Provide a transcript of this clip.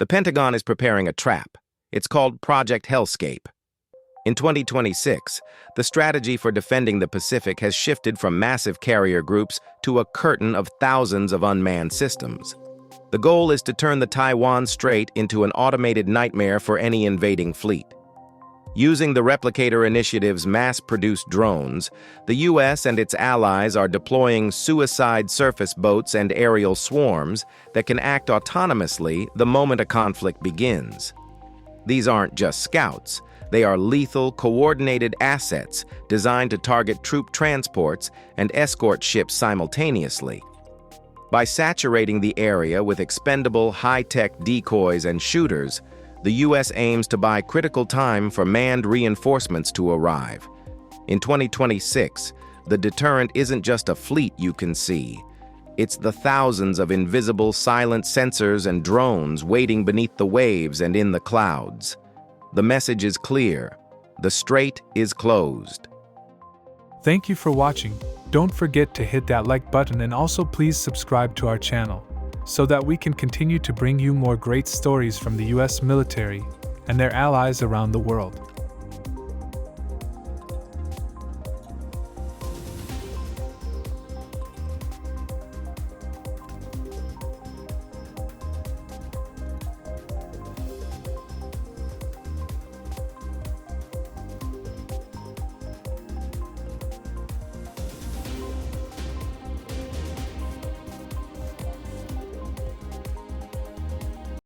Pentagon is preparing a trap. It's called Project Hellscape. In 2026, the strategy for defending the Pacific has shifted from massive carrier groups to a curtain of thousands of unmanned systems. The goal is to turn the Taiwan Strait into an automated nightmare for any invading fleet. Using the Replicator Initiative's mass-produced drones, the U.S. and its allies are deploying suicide surface boats and aerial swarms that can act autonomously the moment a conflict begins. These aren't just scouts. They are lethal, coordinated assets designed to target troop transports and escort ships simultaneously. By saturating the area with expendable, high-tech decoys and shooters, the U.S. aims to buy critical time for manned reinforcements to arrive. In 2026, the Deterrent isn't just a fleet you can see. It's the thousands of invisible, silent sensors and drones waiting beneath the waves and in the clouds. The message is clear. The strait is closed. Thank you for watching. Don't forget to hit that like button and also please subscribe to our channel, so that we can continue to bring you more great stories from the U.S. military and their allies around the world.